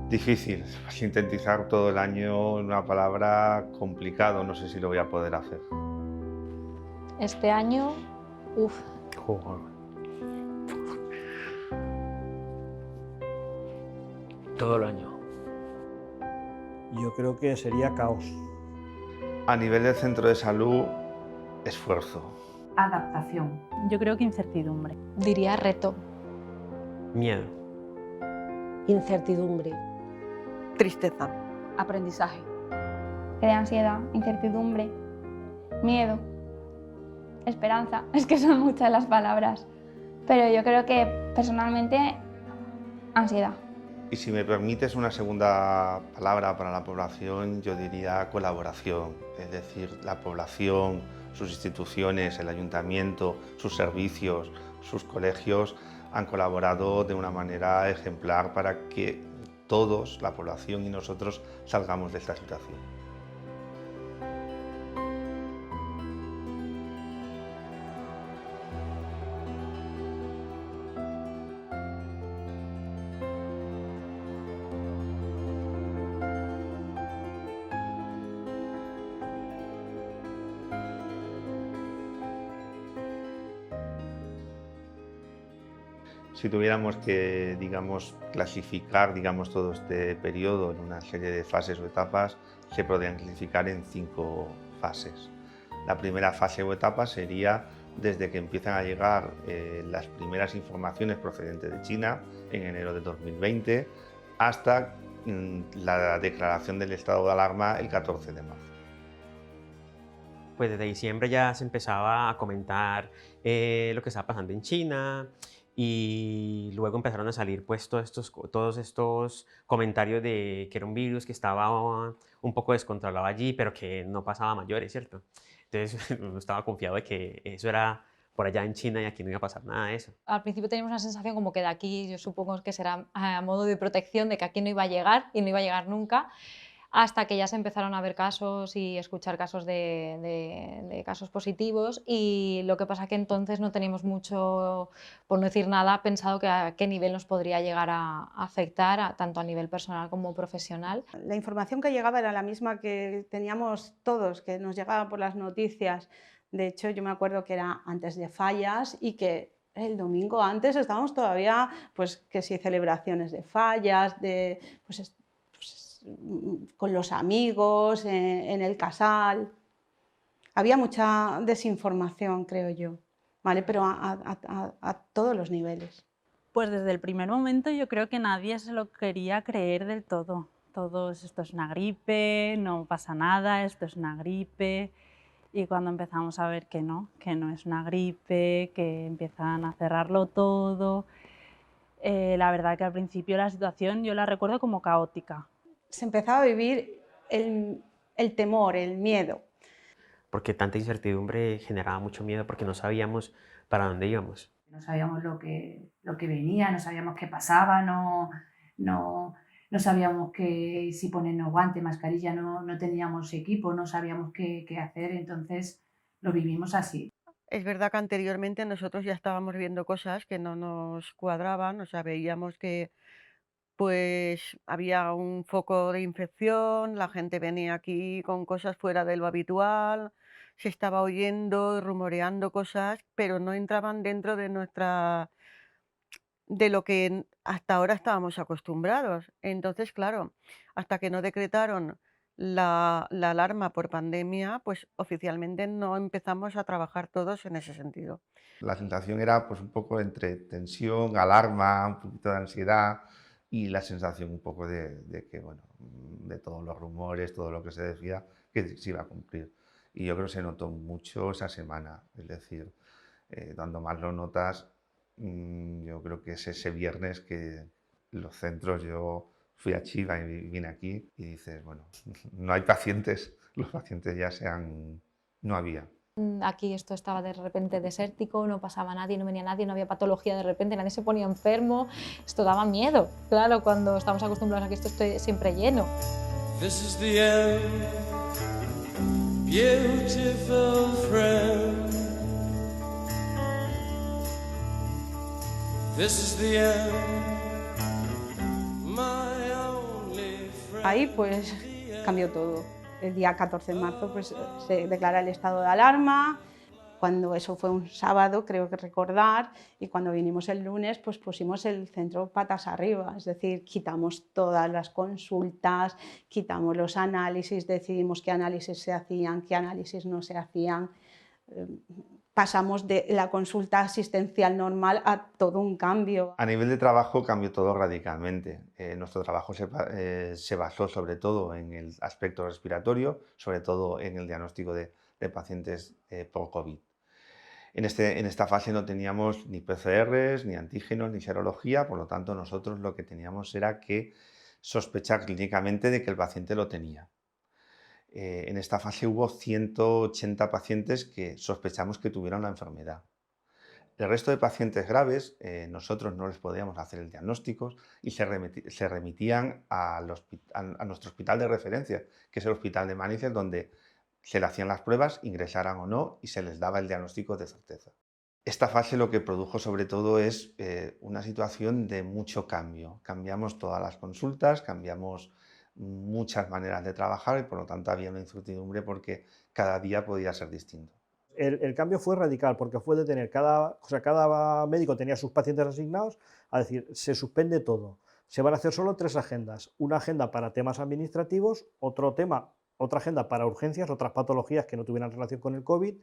Difícil, sintetizar todo el año en una palabra complicado, no sé si lo voy a poder hacer. Este año, uff, Joder. Todo el año. Yo creo que sería caos. A nivel del centro de salud, esfuerzo. Adaptación. Yo creo que incertidumbre. diría reto. Miedo. Incertidumbre. Tristeza. Aprendizaje. De ansiedad, incertidumbre, miedo, esperanza. Es que son muchas las palabras. Pero yo creo que personalmente, ansiedad. Y si me permites una segunda palabra para la población, yo diría colaboración. Es decir, la población, sus instituciones, el ayuntamiento, sus servicios, sus colegios han colaborado de una manera ejemplar para que todos, la población y nosotros, salgamos de esta situación. Si tuviéramos que, clasificar, todo este periodo en una serie de fases o etapas, se podrían clasificar en 5 fases. La primera fase o etapa sería desde que empiezan a llegar las primeras informaciones procedentes de China, en enero de 2020, hasta la declaración del estado de alarma el 14 de marzo. Pues desde diciembre ya se empezaba a comentar lo que estaba pasando en China, y luego empezaron a salir pues todos estos comentarios de que era un virus que estaba un poco descontrolado allí, pero que no pasaba a mayores, ¿cierto? Entonces uno estaba confiado de que eso era por allá en China y aquí no iba a pasar nada de eso. Al principio teníamos una sensación como que de aquí, yo supongo que será a modo de protección, de que aquí no iba a llegar y no iba a llegar nunca, hasta que ya se empezaron a ver casos y escuchar casos de casos positivos, y lo que pasa que entonces no teníamos mucho, por no decir nada, pensado que a qué nivel nos podría llegar a afectar, tanto a nivel personal como profesional. La información que llegaba era la misma que teníamos todos, que nos llegaba por las noticias. De hecho, yo me acuerdo que era antes de Fallas y que el domingo antes estábamos todavía, pues que si celebraciones de Fallas, con los amigos, en el casal. Había mucha desinformación, creo yo, ¿vale? Pero a todos los niveles. Pues desde el primer momento yo creo que nadie se lo quería creer del todo. Todos, esto es una gripe, no pasa nada, esto es una gripe. Y cuando empezamos a ver que no es una gripe, que empiezan a cerrarlo todo, la verdad que al principio la situación yo la recuerdo como caótica. Se empezaba a vivir el temor, el miedo. Porque tanta incertidumbre generaba mucho miedo porque no sabíamos para dónde íbamos. No sabíamos lo que venía, no sabíamos qué pasaba, no sabíamos que si ponernos guantes, mascarilla, no teníamos equipo, no sabíamos qué hacer, entonces lo vivimos así. Es verdad que anteriormente nosotros ya estábamos viendo cosas que no nos cuadraban, o sea, veíamos que pues había un foco de infección, la gente venía aquí con cosas fuera de lo habitual, se estaba oyendo, rumoreando cosas, pero no entraban dentro de de lo que hasta ahora estábamos acostumbrados. Entonces, claro, hasta que no decretaron la alarma por pandemia, pues oficialmente no empezamos a trabajar todos en ese sentido. La sensación era pues un poco entre tensión, alarma, un poquito de ansiedad y la sensación un poco de que, bueno, de todos los rumores, todo lo que se decía, que se iba a cumplir. Y yo creo que se notó mucho esa semana, es decir, dando más lo notas, yo creo que es ese viernes que los centros, yo fui a Chiva y vine aquí y dices, bueno, no hay pacientes, los pacientes ya no había. Aquí esto estaba de repente desértico, no pasaba nadie, no venía nadie, no había patología de repente, nadie se ponía enfermo. Esto daba miedo, claro, cuando estamos acostumbrados a que esto esté siempre lleno. This is the end, beautiful friend. This is the end, my own Ahí pues cambió todo. El día 14 de marzo pues, se declara el estado de alarma. Cuando eso fue un sábado, creo que recordar, y cuando vinimos el lunes, pues pusimos el centro patas arriba, es decir, quitamos todas las consultas, quitamos los análisis, decidimos qué análisis se hacían, qué análisis no se hacían. Pasamos de la consulta asistencial normal a todo un cambio. A nivel de trabajo cambió todo radicalmente. Nuestro trabajo se basó sobre todo en el aspecto respiratorio, sobre todo en el diagnóstico de pacientes por COVID. En esta fase no teníamos ni PCRs, ni antígenos, ni serología, por lo tanto nosotros lo que teníamos era que sospechar clínicamente de que el paciente lo tenía. En esta fase hubo 180 pacientes que sospechamos que tuvieron la enfermedad. El resto de pacientes graves, nosotros no les podíamos hacer el diagnóstico y se remitían a nuestro hospital de referencia, que es el hospital de Manises, donde se le hacían las pruebas, ingresaran o no, y se les daba el diagnóstico de certeza. Esta fase lo que produjo sobre todo es una situación de mucho cambio. Cambiamos todas las consultas, cambiamos muchas maneras de trabajar y por lo tanto había una incertidumbre porque cada día podía ser distinto. El cambio fue radical porque fue de tener cada médico tenía sus pacientes asignados, a decir, se suspende todo. Se van a hacer solo 3 agendas. Una agenda para temas administrativos, otra agenda para urgencias, otras patologías que no tuvieran relación con el COVID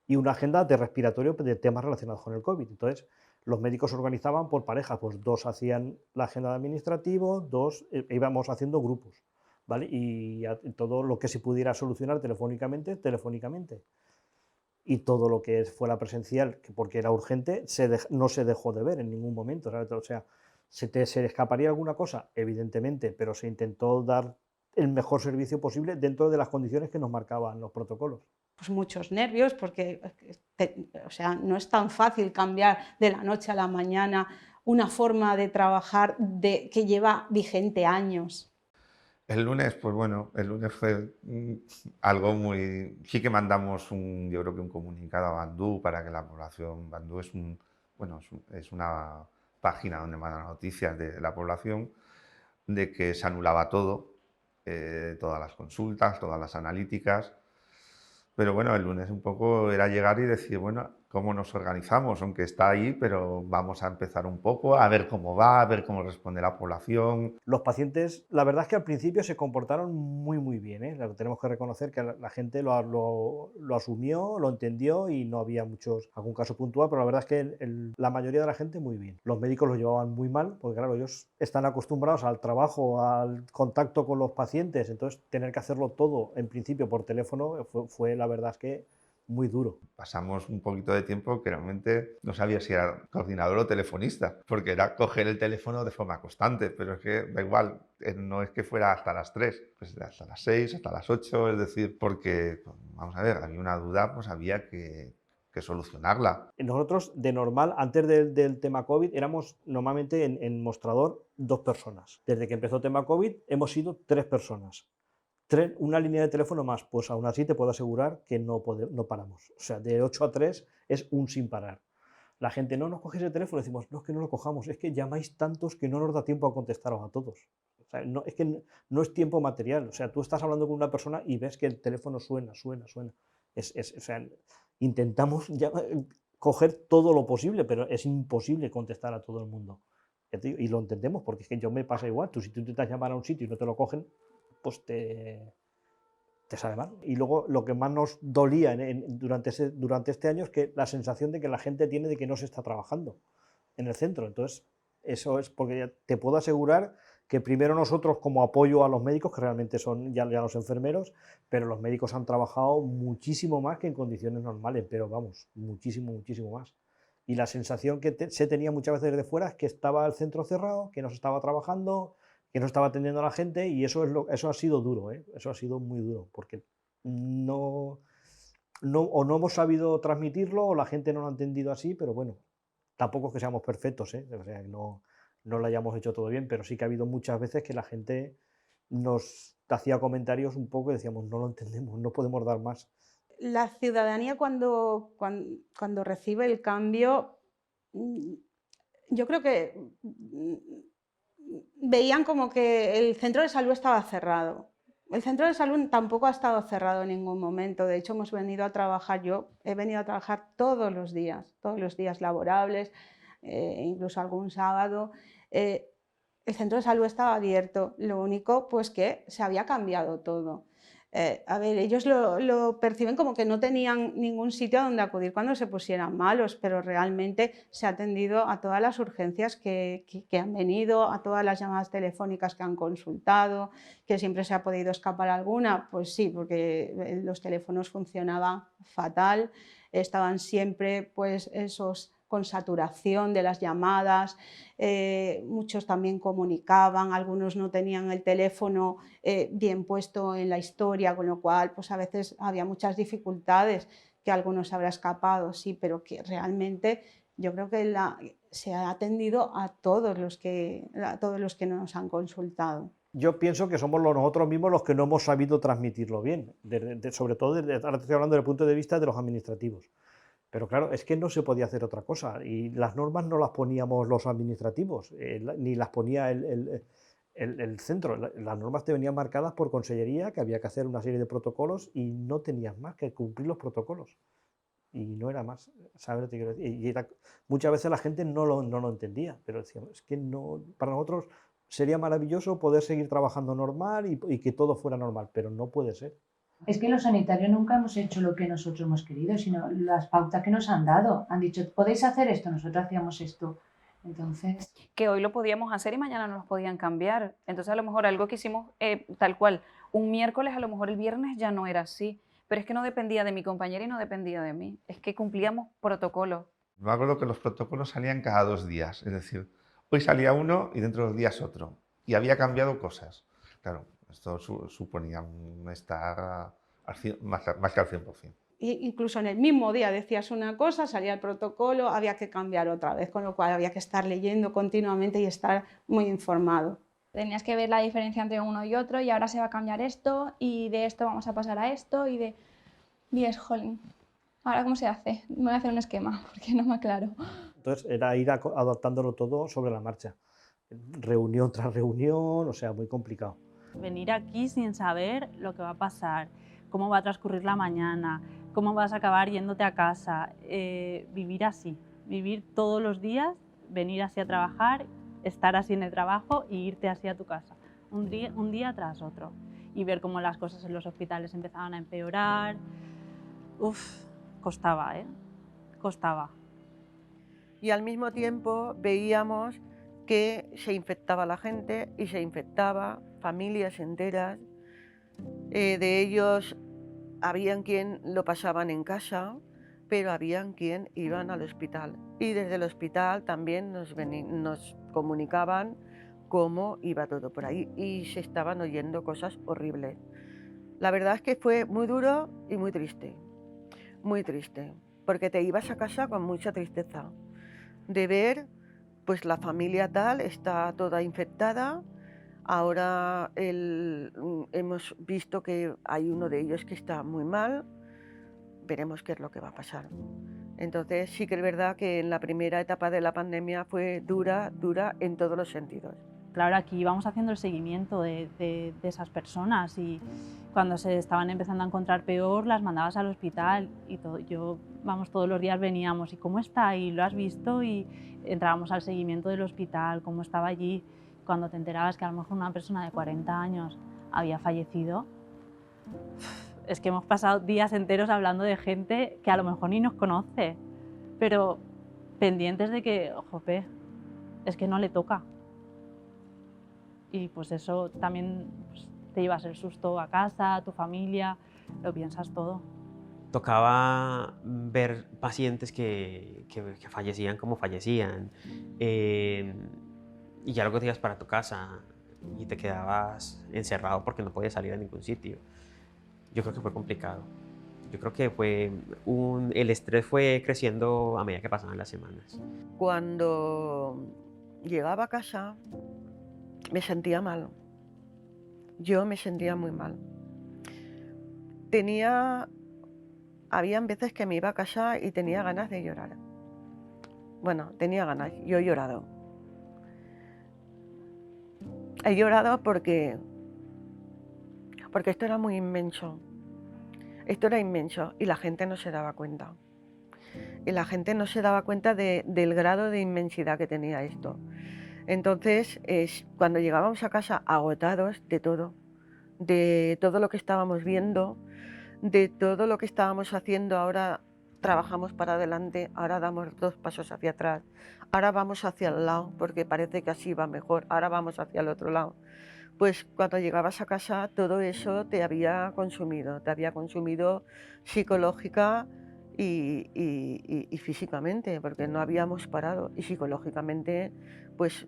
y una agenda de respiratorio de temas relacionados con el COVID. Entonces, los médicos se organizaban por parejas, pues 2 hacían la agenda de administrativo, 2 íbamos haciendo grupos, ¿vale? Y todo lo que se pudiera solucionar telefónicamente. Y todo lo que fuera presencial, porque era urgente, no se dejó de ver en ningún momento, ¿sabes? O sea, ¿se escaparía alguna cosa? Evidentemente, pero se intentó dar el mejor servicio posible dentro de las condiciones que nos marcaban los protocolos. Pues muchos nervios porque o sea, no es tan fácil cambiar de la noche a la mañana una forma de trabajar que lleva vigente años. El lunes, pues bueno, el lunes fue algo muy... Sí que mandamos yo creo que un comunicado a Bandú para que la población... Bandú es una página donde mandan noticias de la población de que se anulaba todo, todas las consultas, todas las analíticas. Pero bueno, el lunes un poco era llegar y decir, bueno, ¿cómo nos organizamos? Aunque está ahí, pero vamos a empezar un poco, a ver cómo va, a ver cómo responde la población. Los pacientes, la verdad es que al principio se comportaron muy bien, ¿eh? Tenemos que reconocer que la gente lo asumió, lo entendió y no había algún caso puntual, pero la verdad es que la mayoría de la gente muy bien. Los médicos lo llevaban muy mal, porque claro, ellos están acostumbrados al trabajo, al contacto con los pacientes, entonces tener que hacerlo todo en principio por teléfono fue la verdad es que muy duro. Pasamos un poquito de tiempo que realmente no sabía si era coordinador o telefonista, porque era coger el teléfono de forma constante, pero es que da igual, no es que fuera hasta las 3, pues hasta las 6, hasta las 8, es decir, porque, vamos a ver, había una duda, pues había que solucionarla. Nosotros, de normal, antes del tema COVID, éramos normalmente en mostrador 2 personas. Desde que empezó el tema COVID, hemos sido 3 personas. Una línea de teléfono más, pues aún así te puedo asegurar que no paramos. O sea, de 8 a 3 es un sin parar. La gente, no nos coges el teléfono, decimos, no es que no lo cojamos, es que llamáis tantos que no nos da tiempo a contestaros a todos. O sea, es que no es tiempo material. O sea, tú estás hablando con una persona y ves que el teléfono suena. O sea, intentamos coger todo lo posible, pero es imposible contestar a todo el mundo. Y lo entendemos, porque es que yo me pasa igual. Si tú intentas llamar a un sitio y no te lo cogen, pues te sabe mal. Y luego lo que más nos dolía durante este año es que la sensación de que la gente tiene de que no se está trabajando en el centro. Entonces, eso es porque te puedo asegurar que primero nosotros como apoyo a los médicos, que realmente son ya los enfermeros, pero los médicos han trabajado muchísimo más que en condiciones normales, pero vamos, muchísimo más. Y la sensación que se tenía muchas veces desde fuera es que estaba el centro cerrado, que no se estaba trabajando, que no estaba atendiendo a la gente, y eso ha sido duro, ¿eh? Eso ha sido muy duro, porque no hemos sabido transmitirlo o la gente no lo ha entendido así, pero bueno, tampoco es que seamos perfectos, ¿eh? O sea, no lo hayamos hecho todo bien, pero sí que ha habido muchas veces que la gente nos hacía comentarios un poco y decíamos, no lo entendemos, no podemos dar más. La ciudadanía cuando recibe el cambio, yo creo que veían como que el centro de salud estaba cerrado. El centro de salud tampoco ha estado cerrado en ningún momento. De hecho, hemos venido a trabajar, yo he venido a trabajar todos los días laborables, incluso algún sábado. El centro de salud estaba abierto, lo único pues que se había cambiado todo. A ver, ellos lo perciben como que no tenían ningún sitio a donde acudir cuando se pusieran malos, pero realmente se ha atendido a todas las urgencias que han venido, a todas las llamadas telefónicas que han consultado, que siempre se ha podido escapar alguna, pues sí, porque los teléfonos funcionaban fatal, estaban siempre pues esos con saturación de las llamadas, muchos también comunicaban, algunos no tenían el teléfono bien puesto en la historia, con lo cual pues a veces había muchas dificultades, que algunos habrá escapado, sí, pero que realmente yo creo que se ha atendido a todos los que nos han consultado. Yo pienso que somos nosotros mismos los que no hemos sabido transmitirlo bien, sobre todo, ahora estoy hablando desde el punto de vista de los administrativos. Pero claro, es que no se podía hacer otra cosa y las normas no las poníamos los administrativos, ni las ponía el centro. Las normas te venían marcadas por consellería, que había que hacer una serie de protocolos y no tenías más que cumplir los protocolos. Y no era más, ¿sabes lo que quiero decir? Y muchas veces la gente no lo entendía, pero decíamos, es que no, para nosotros sería maravilloso poder seguir trabajando normal y que todo fuera normal, pero no puede ser. Es que los sanitarios nunca hemos hecho lo que nosotros hemos querido, sino las pautas que nos han dado. Han dicho, podéis hacer esto, nosotros hacíamos esto. Entonces... Que hoy lo podíamos hacer y mañana no nos podían cambiar. Entonces a lo mejor algo que hicimos tal cual, un miércoles, a lo mejor el viernes ya no era así. Pero es que no dependía de mi compañera y no dependía de mí. Es que cumplíamos protocolos. Me acuerdo que los protocolos salían cada 2 días. Es decir, hoy salía uno y dentro de 2 días otro. Y había cambiado cosas. Claro, esto suponía estar más que al 100%. Incluso en el mismo día decías una cosa, salía el protocolo, había que cambiar otra vez, con lo cual había que estar leyendo continuamente y estar muy informado. Tenías que ver la diferencia entre uno y otro y ahora se va a cambiar esto y de esto vamos a pasar a esto y es jolín. ¿Ahora cómo se hace? Me voy a hacer un esquema porque no me aclaro. Entonces era ir adaptándolo todo sobre la marcha. Reunión tras reunión, o sea, muy complicado. Venir aquí sin saber lo que va a pasar, cómo va a transcurrir la mañana, cómo vas a acabar yéndote a casa, vivir así, vivir todos los días, venir así a trabajar, estar así en el trabajo y irte así a tu casa, un día tras otro, y ver cómo las cosas en los hospitales empezaban a empeorar. Costaba, costaba. Y al mismo tiempo veíamos que se infectaba la gente y se infectaba familias enteras. De ellos habían quien lo pasaban en casa, pero habían quien iban al hospital. Y desde el hospital también nos comunicaban cómo iba todo por ahí y se estaban oyendo cosas horribles. La verdad es que fue muy duro y muy triste, porque te ibas a casa con mucha tristeza de ver, pues la familia tal está toda infectada. Ahora hemos visto que hay uno de ellos que está muy mal, veremos qué es lo que va a pasar. Entonces sí que es verdad que en la primera etapa de la pandemia fue dura en todos los sentidos. Claro, aquí íbamos haciendo el seguimiento de esas personas y cuando se estaban empezando a encontrar peor las mandabas al hospital y todo. Todos los días veníamos y ¿cómo está? Y lo has visto y entrábamos al seguimiento del hospital, cómo estaba allí. Cuando te enterabas que a lo mejor una persona de 40 años había fallecido, es que hemos pasado días enteros hablando de gente que a lo mejor ni nos conoce, pero pendientes de que, jope, es que no le toca. Y pues eso también te llevas el susto a casa, a tu familia, lo piensas todo. Tocaba ver pacientes que fallecían como fallecían. Y ya luego te ibas para tu casa y te quedabas encerrado porque no podías salir a ningún sitio. Yo creo que fue complicado. Yo creo que el estrés fue creciendo a medida que pasaban las semanas. Cuando llegaba a casa me sentía mal. Yo me sentía muy mal. Habían veces que me iba a casa y tenía ganas de llorar. Bueno, tenía ganas, yo he llorado. he llorado porque esto era muy inmenso. Esto era inmenso y la gente no se daba cuenta. Y la gente no se daba cuenta del grado de inmensidad que tenía esto. Entonces, cuando llegábamos a casa agotados de todo lo que estábamos viendo, de todo lo que estábamos haciendo, ahora trabajamos para adelante, ahora damos 2 pasos hacia atrás, ahora vamos hacia el lado porque parece que así va mejor, ahora vamos hacia el otro lado. Pues cuando llegabas a casa todo eso te había consumido psicológica y físicamente, porque no habíamos parado, y psicológicamente pues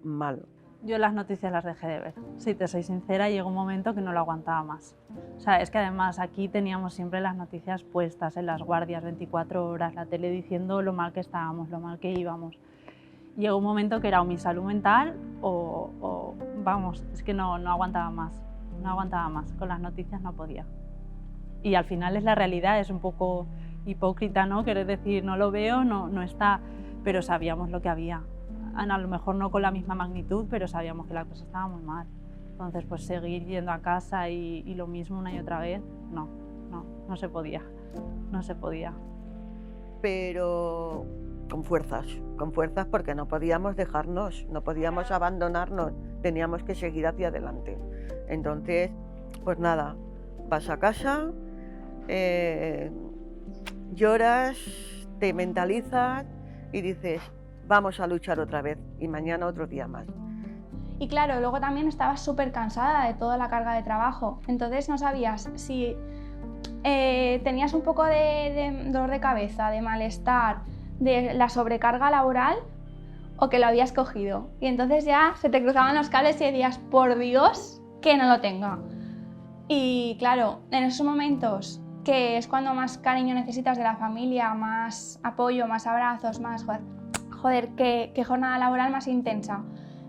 mal. Yo las noticias las dejé de ver. Si te soy sincera, llegó un momento que no lo aguantaba más. O sea, es que además aquí teníamos siempre las noticias puestas en las guardias 24 horas, la tele diciendo lo mal que estábamos, lo mal que íbamos. Llegó un momento que era o mi salud mental o vamos, es que no aguantaba más. No aguantaba más, con las noticias no podía. Y al final es la realidad, es un poco hipócrita, ¿no? Querer decir, no lo veo, no está, pero sabíamos lo que había. A lo mejor no con la misma magnitud, pero sabíamos que la cosa estaba muy mal. Entonces, pues seguir yendo a casa y lo mismo una y otra vez, no se podía, no se podía. Pero con fuerzas porque no podíamos dejarnos, no podíamos abandonarnos, teníamos que seguir hacia adelante. Entonces, pues nada, vas a casa, lloras, te mentalizas y dices, vamos a luchar otra vez y mañana otro día más. Y claro, luego también estabas súper cansada de toda la carga de trabajo, entonces no sabías si tenías un poco de dolor de cabeza, de malestar, de la sobrecarga laboral o que lo habías cogido. Y entonces ya se te cruzaban los cables y decías, por Dios, que no lo tenga. Y claro, en esos momentos que es cuando más cariño necesitas de la familia, más apoyo, más abrazos, más... Joder, qué jornada laboral más intensa.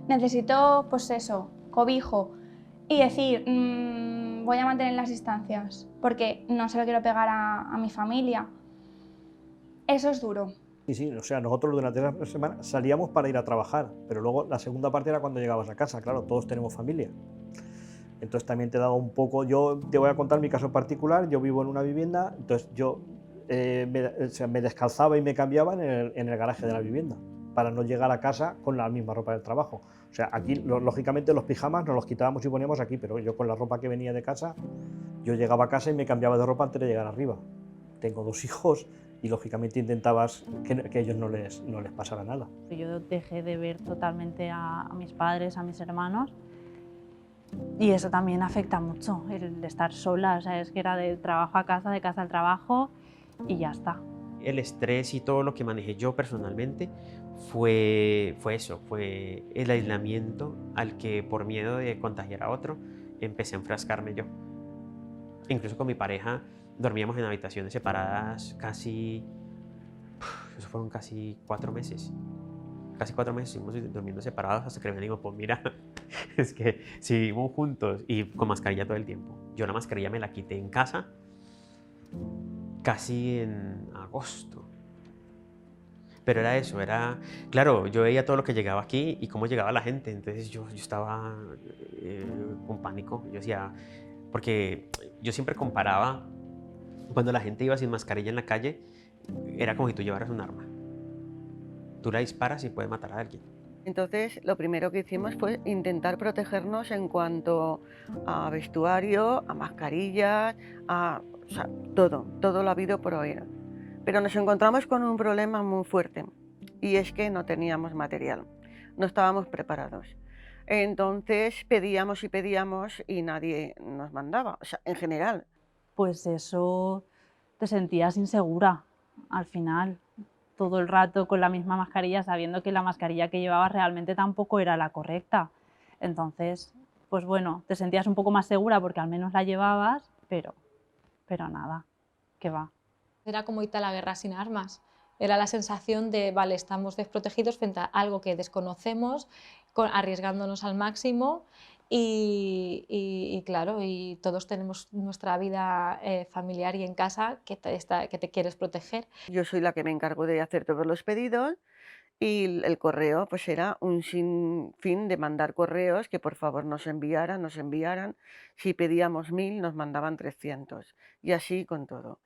Necesito, pues eso, cobijo y decir, voy a mantener las distancias porque no se lo quiero pegar a mi familia. Eso es duro. Sí, o sea, nosotros durante la semana salíamos para ir a trabajar, pero luego la segunda parte era cuando llegabas a casa, claro, todos tenemos familia. Entonces también te daba un poco, yo te voy a contar mi caso particular, yo vivo en una vivienda, entonces yo me descalzaba y me cambiaba en el garaje de la vivienda para no llegar a casa con la misma ropa del trabajo. O sea, aquí lógicamente los pijamas nos los quitábamos y poníamos aquí, pero yo con la ropa que venía de casa, yo llegaba a casa y me cambiaba de ropa antes de llegar arriba. Tengo 2 hijos y lógicamente intentabas que a ellos no les pasara nada. Yo dejé de ver totalmente a mis padres, a mis hermanos, y eso también afecta mucho, el estar sola, o sea, es que era de trabajo a casa, de casa al trabajo y ya está. El estrés y todo lo que manejé yo personalmente fue eso, fue el aislamiento al que por miedo de contagiar a otro empecé a enfrascarme yo. Incluso con mi pareja dormíamos en habitaciones separadas eso fueron casi 4 meses. Casi 4 meses estuvimos durmiendo separados hasta que me dijo, pues mira, es que si vivimos juntos y con mascarilla todo el tiempo. Yo la mascarilla me la quité en casa casi en agosto. Pero era eso, claro, yo veía todo lo que llegaba aquí y cómo llegaba la gente, entonces yo estaba con pánico. Yo decía, porque yo siempre comparaba, cuando la gente iba sin mascarilla en la calle, era como si tú llevaras un arma. Tú la disparas y puedes matar a alguien. Entonces, lo primero que hicimos fue intentar protegernos en cuanto a vestuario, a mascarillas, o sea, todo lo habido por oír. Pero nos encontramos con un problema muy fuerte y es que no teníamos material, no estábamos preparados. Entonces pedíamos y nadie nos mandaba, o sea, en general. Pues eso, te sentías insegura al final, todo el rato con la misma mascarilla, sabiendo que la mascarilla que llevabas realmente tampoco era la correcta. Entonces, pues bueno, te sentías un poco más segura porque al menos la llevabas, pero nada, que va. Era como irte a la guerra sin armas. Era la sensación de, vale, estamos desprotegidos frente a algo que desconocemos, arriesgándonos al máximo y claro, y todos tenemos nuestra vida familiar y en casa que te quieres proteger. Yo soy la que me encargo de hacer todos los pedidos Y el correo pues era un sinfín de mandar correos que por favor nos enviaran. Si pedíamos 1000 nos mandaban 300 y así con todo.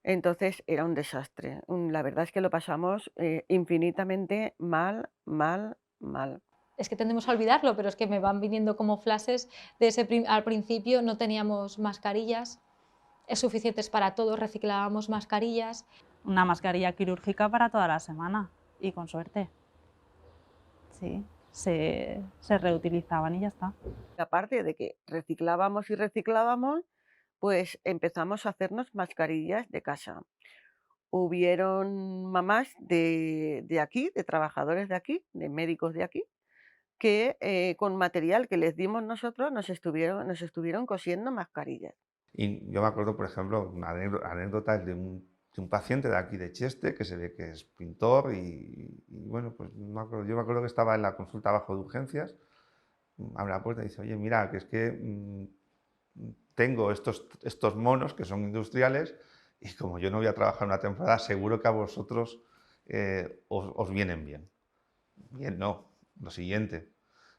Entonces era un desastre. La verdad es que lo pasamos infinitamente mal, mal, mal. Es que tendemos a olvidarlo, pero es que me van viniendo como flashes de al principio no teníamos mascarillas suficientes para todos, reciclábamos mascarillas. Una mascarilla quirúrgica para toda la semana y con suerte. Sí, se reutilizaban y ya está. Aparte de que reciclábamos y reciclábamos, pues empezamos a hacernos mascarillas de casa. Hubieron mamás de aquí, de trabajadores de aquí, de médicos de aquí, que con material que les dimos nosotros nos estuvieron cosiendo mascarillas. Y yo me acuerdo, por ejemplo, una anécdota de un paciente de aquí de Cheste, que se ve que es pintor y bueno, pues yo me acuerdo que estaba en la consulta bajo de urgencias, abre la puerta y dice, oye, mira, que es que tengo estos monos que son industriales y como yo no voy a trabajar una temporada, seguro que a vosotros os vienen bien. Bien, no, lo siguiente.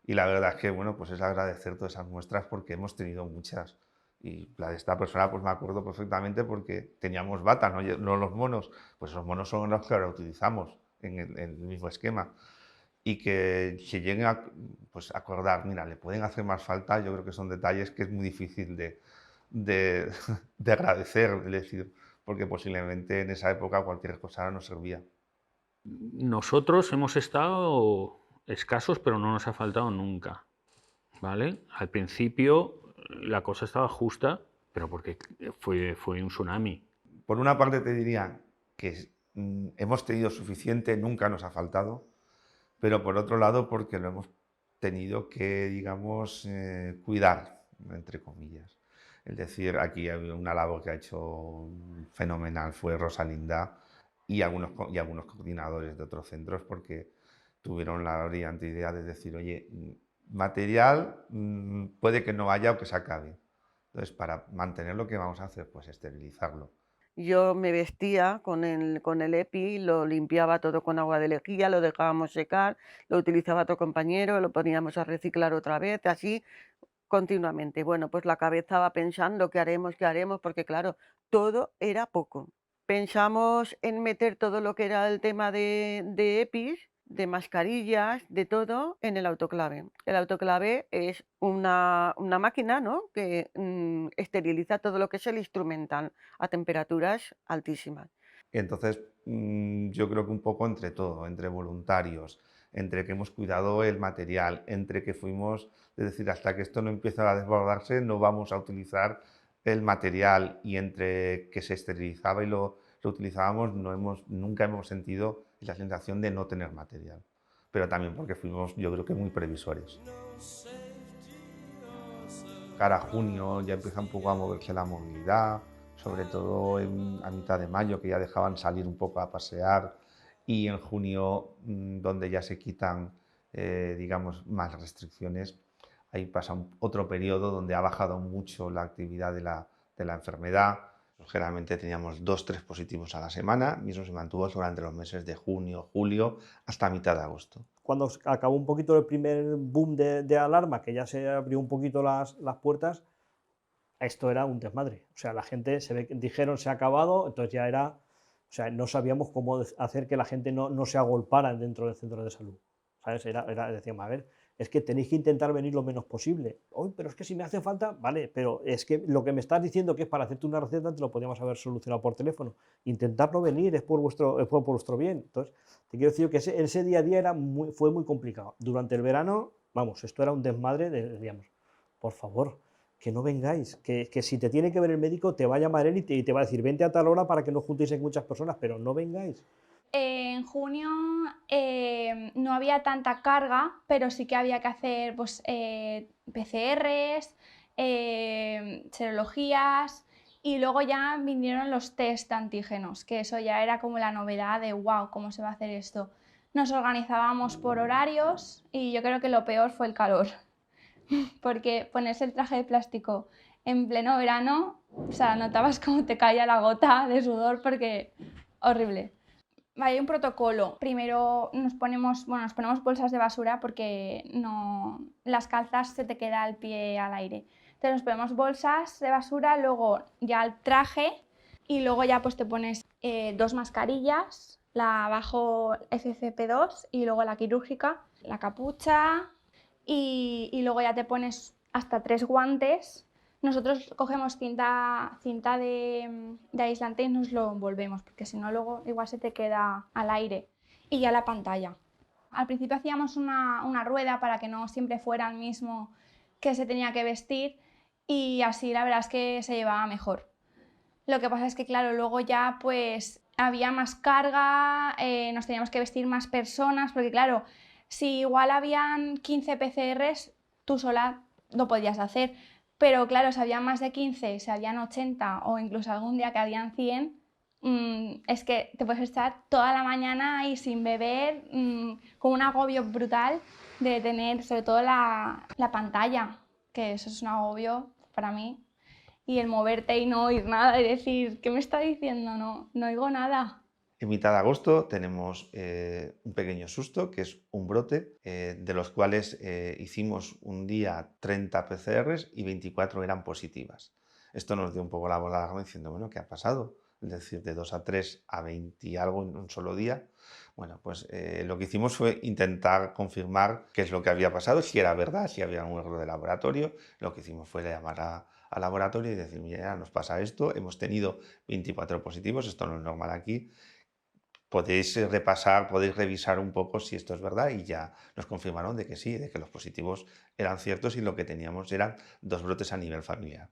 Y la verdad es que, bueno, pues es agradecer todas esas muestras porque hemos tenido muchas. Y la de esta persona, pues me acuerdo perfectamente porque teníamos bata, no los monos. Pues esos monos son los que ahora utilizamos en el mismo esquema. Y que se lleguen a pues, acordar, mira, le pueden hacer más falta, yo creo que son detalles que es muy difícil de agradecer, es decir, porque posiblemente en esa época cualquier cosa no servía. Nosotros hemos estado escasos, pero no nos ha faltado nunca, ¿vale? Al principio la cosa estaba justa, pero porque fue un tsunami. Por una parte te diría que hemos tenido suficiente, nunca nos ha faltado, pero por otro lado porque lo hemos tenido que, digamos, cuidar, entre comillas. Es decir, aquí hay una labor que ha hecho fenomenal, fue Rosalinda y algunos coordinadores de otros centros porque tuvieron la brillante idea de decir, oye, material puede que no haya o que se acabe. Entonces, para mantenerlo, ¿qué vamos a hacer? Pues esterilizarlo. Yo me vestía con el EPI, lo limpiaba todo con agua de lejía, lo dejábamos secar, lo utilizaba otro compañero, lo poníamos a reciclar otra vez, así continuamente. Bueno, pues la cabeza va pensando qué haremos, porque claro, todo era poco. Pensamos en meter todo lo que era el tema de EPIs, de mascarillas, de todo en el autoclave. El autoclave es una máquina, ¿no?, que esteriliza todo lo que es el instrumental a temperaturas altísimas. Entonces, yo creo que un poco entre todo, entre voluntarios, entre que hemos cuidado el material, entre que fuimos, es decir, hasta que esto no empiece a desbordarse, no vamos a utilizar el material, y entre que se esterilizaba y lo utilizábamos, nunca hemos sentido la sensación de no tener material. Pero también porque fuimos, yo creo que muy previsores. Cara a junio ya empieza un poco a moverse la movilidad, sobre todo a mitad de mayo, que ya dejaban salir un poco a pasear, y en junio, donde ya se quitan, digamos, más restricciones, ahí pasa otro periodo donde ha bajado mucho la actividad de la enfermedad. Generalmente teníamos 2-3 positivos a la semana y eso se mantuvo durante los meses de junio, julio, hasta mitad de agosto. Cuando acabó un poquito el primer boom de alarma, que ya se abrió un poquito las puertas, esto era un desmadre. O sea, la gente dijeron se ha acabado, entonces ya era, o sea, no sabíamos cómo hacer que la gente no se agolpara dentro del centro de salud. ¿Sabes? Decíamos, a ver, es que tenéis que intentar venir lo menos posible. Uy, pero es que si me hace falta, vale, pero es que lo que me estás diciendo que es para hacerte una receta te lo podíamos haber solucionado por teléfono. Intentar no venir es por vuestro bien. Entonces, te quiero decir que ese día a día fue muy complicado. Durante el verano, vamos, esto era un desmadre, decíamos, por favor, que no vengáis, que si te tiene que ver el médico te va a llamar él y te va a decir vente a tal hora para que no juntéis en muchas personas, pero no vengáis. En junio no había tanta carga, pero sí que había que hacer pues, PCRs, serologías, y luego ya vinieron los test de antígenos, que eso ya era como la novedad de wow, ¿cómo se va a hacer esto? Nos organizábamos por horarios y yo creo que lo peor fue el calor, porque ponerse el traje de plástico en pleno verano, o sea, notabas cómo te caía la gota de sudor porque horrible. Vale, hay un protocolo. Primero nos ponemos bolsas de basura porque las calzas se te queda el pie al aire. Entonces nos ponemos bolsas de basura, luego ya el traje y luego ya pues te pones 2 mascarillas, la abajo FFP2 y luego la quirúrgica, la capucha y luego ya te pones hasta 3 guantes. Nosotros cogemos cinta de aislante y nos lo envolvemos, porque si no luego igual se te queda al aire. Y ya la pantalla. Al principio hacíamos una rueda para que no siempre fuera el mismo que se tenía que vestir y así la verdad es que se llevaba mejor. Lo que pasa es que claro, luego ya pues había más carga, nos teníamos que vestir más personas, porque claro, si igual habían 15 PCRs, tú sola lo podías hacer. Pero claro, si había más de 15, si habían 80 o incluso algún día que habían 100, es que te puedes estar toda la mañana ahí sin beber, con un agobio brutal de tener sobre todo la pantalla, que eso es un agobio para mí. Y el moverte y no oír nada y decir, ¿qué me está diciendo? No oigo nada. En mitad de agosto tenemos un pequeño susto, que es un brote, de los cuales hicimos un día 30 PCRs y 24 eran positivas. Esto nos dio un poco la bola de la gama diciendo, bueno, ¿qué ha pasado? Es decir, de 2 a 3 a 20 y algo en un solo día. Bueno, pues lo que hicimos fue intentar confirmar qué es lo que había pasado, si era verdad, si había un error de laboratorio. Lo que hicimos fue llamar al laboratorio y decir, mira, nos pasa esto, hemos tenido 24 positivos, esto no es normal aquí. Podéis repasar, podéis revisar un poco si esto es verdad y ya nos confirmaron de que sí, de que los positivos eran ciertos y lo que teníamos eran 2 brotes a nivel familiar.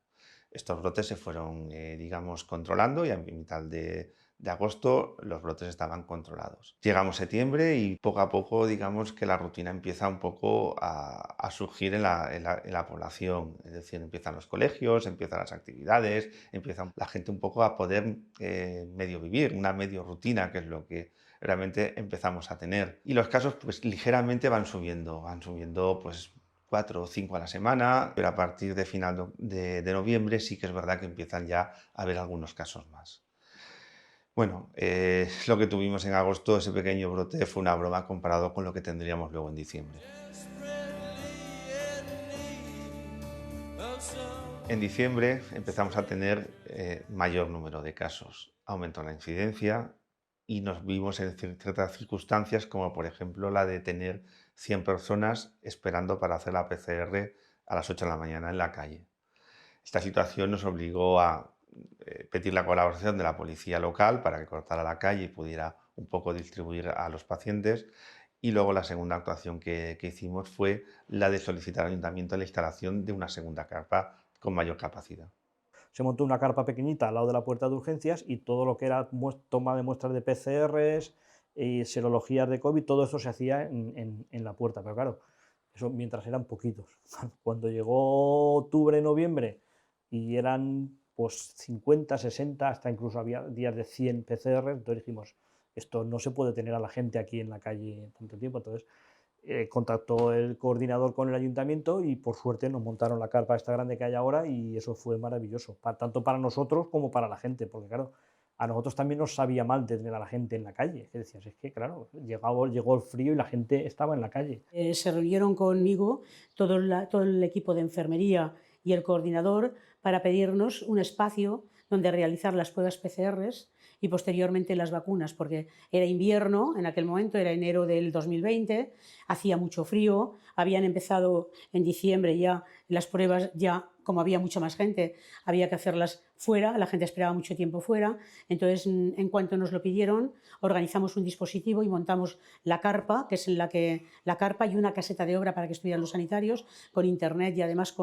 Estos brotes se fueron, digamos, controlando y a mitad de agosto los brotes estaban controlados. Llegamos septiembre y poco a poco, digamos, que la rutina empieza un poco a surgir en la población. Es decir, empiezan los colegios, empiezan las actividades, empieza la gente un poco a poder medio vivir, una medio rutina, que es lo que realmente empezamos a tener. Y los casos, pues, ligeramente van subiendo, pues, 4 o 5 a la semana, pero a partir de final de noviembre sí que es verdad que empiezan ya a haber algunos casos más. Bueno, lo que tuvimos en agosto, ese pequeño brote, fue una broma comparado con lo que tendríamos luego en diciembre. En diciembre empezamos a tener mayor número de casos, aumentó la incidencia y nos vimos en ciertas circunstancias, como por ejemplo la de tener 100 personas esperando para hacer la PCR a las 8 de la mañana en la calle. Esta situación nos obligó a pedir la colaboración de la policía local para que cortara la calle y pudiera un poco distribuir a los pacientes. Y luego la segunda actuación que hicimos fue la de solicitar al ayuntamiento la instalación de una segunda carpa con mayor capacidad. Se montó una carpa pequeñita al lado de la puerta de urgencias y todo lo que era toma de muestras de PCRs y serologías de COVID, todo eso se hacía en la puerta. Pero claro, eso mientras eran poquitos. Cuando llegó octubre, noviembre y eran pues 50, 60, hasta incluso había días de 100 PCR, entonces dijimos, esto no se puede tener a la gente aquí en la calle tanto tiempo. Entonces contactó el coordinador con el ayuntamiento y por suerte nos montaron la carpa esta grande que hay ahora y eso fue maravilloso, tanto para nosotros como para la gente, porque claro, a nosotros también nos sabía mal de tener a la gente en la calle, que decías, es que claro, llegó el frío y la gente estaba en la calle. Se reunieron conmigo todo el equipo de enfermería y el coordinador para pedirnos un espacio donde realizar las pruebas PCRs y posteriormente las vacunas, porque era invierno, en aquel momento era enero del 2020, hacía mucho frío, habían empezado en diciembre ya las pruebas, ya como había mucha más gente, había que hacerlas fuera, la gente esperaba mucho tiempo fuera, entonces en cuanto nos lo pidieron, organizamos un dispositivo y montamos la carpa, que es en la carpa y una caseta de obra para que estuvieran los sanitarios, con internet y además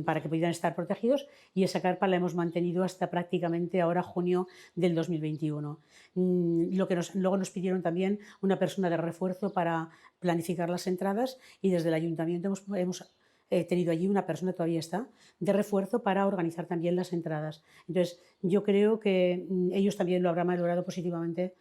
para que pudieran estar protegidos, y esa carpa la hemos mantenido hasta prácticamente ahora junio del 2021. Luego nos pidieron también una persona de refuerzo para planificar las entradas y desde el ayuntamiento hemos tenido allí una persona, todavía está, de refuerzo para organizar también las entradas. Entonces yo creo que ellos también lo habrán valorado positivamente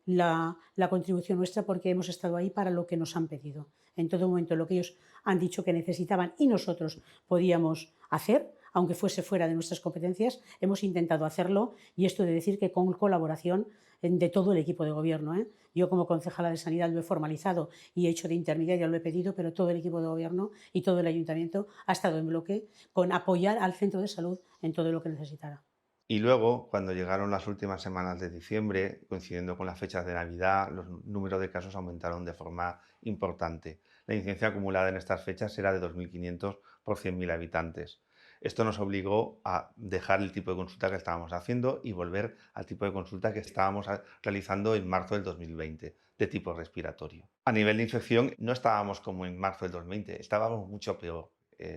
la contribución nuestra, porque hemos estado ahí para lo que nos han pedido. En todo momento lo que ellos han dicho que necesitaban y nosotros podíamos hacer, aunque fuese fuera de nuestras competencias, hemos intentado hacerlo, y esto de decir que con colaboración de todo el equipo de gobierno, ¿eh? Yo como concejala de Sanidad lo he formalizado y he hecho de intermediaria, lo he pedido, pero todo el equipo de gobierno y todo el ayuntamiento ha estado en bloque con apoyar al centro de salud en todo lo que necesitara. Y luego, cuando llegaron las últimas semanas de diciembre, coincidiendo con las fechas de Navidad, los números de casos aumentaron de forma importante. La incidencia acumulada en estas fechas era de 2.500 por 100.000 habitantes. Esto nos obligó a dejar el tipo de consulta que estábamos haciendo y volver al tipo de consulta que estábamos realizando en marzo del 2020, de tipo respiratorio. A nivel de infección, no estábamos como en marzo del 2020, estábamos mucho peor.